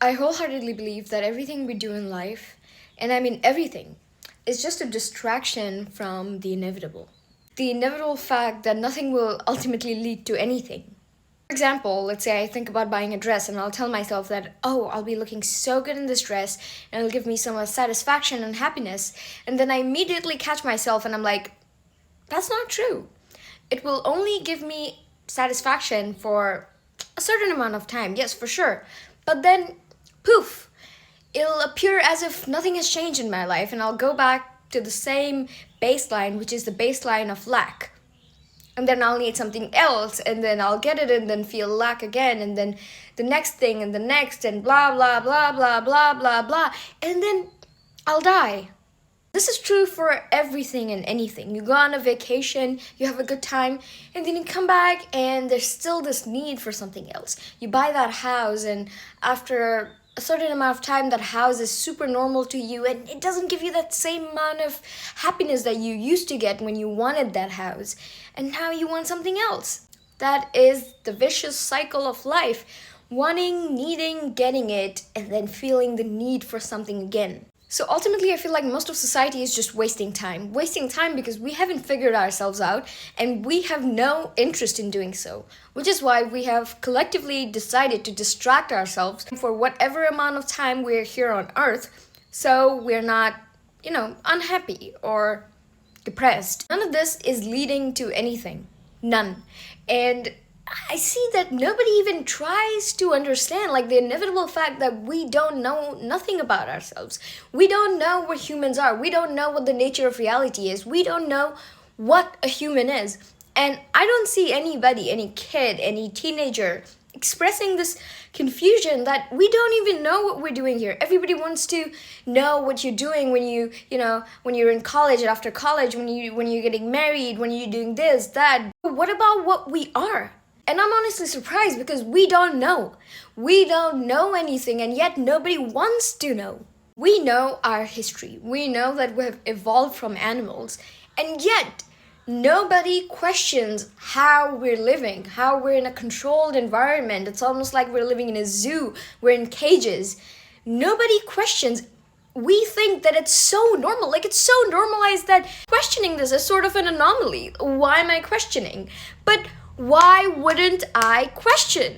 I wholeheartedly believe that everything we do in life, and I mean everything, is just a distraction from the inevitable. The inevitable fact that nothing will ultimately lead to anything. For example, let's say I think about buying a dress and I'll tell myself that, oh, I'll be looking so good in this dress and it'll give me so much satisfaction and happiness. And then I immediately catch myself and I'm like, that's not true. It will only give me satisfaction for a certain amount of time, yes, for sure. But then, poof, it'll appear as if nothing has changed in my life, and I'll go back to the same baseline, which is the baseline of lack. And then I'll need something else, and then I'll get it, and then feel lack again, and then the next thing, and the next, and blah, blah, blah, blah, blah, blah, blah, and then I'll die. This is true for everything and anything. You go on a vacation, you have a good time, and then you come back and there's still this need for something else. You buy that house, and after a certain amount of time, that house is super normal to you, and it doesn't give you that same amount of happiness that you used to get when you wanted that house. And now you want something else. That is the vicious cycle of life. Wanting, needing, getting it, and then feeling the need for something again. So ultimately, I feel like most of society is just wasting time. Wasting time because we haven't figured ourselves out and we have no interest in doing so. Which is why we have collectively decided to distract ourselves for whatever amount of time we're here on Earth, so we're not, unhappy or depressed. None of this is leading to anything. None. And I see that nobody even tries to understand, like, the inevitable fact that we don't know nothing about ourselves. We don't know what humans are. We don't know what the nature of reality is. We don't know what a human is. And I don't see anybody, any kid, any teenager expressing this confusion that we don't even know what we're doing here. Everybody wants to know what you're doing when when you're in college, after college, when you're getting married, when you're doing this, that. But what about what we are? And I'm honestly surprised because we don't know. We don't know anything, and yet nobody wants to know. We know our history. We know that we have evolved from animals, and yet nobody questions how we're living, how we're in a controlled environment. It's almost like we're living in a zoo, we're in cages. Nobody questions. We think that it's so normal, like it's so normalized that questioning this is sort of an anomaly. Why am I questioning? But why wouldn't I question?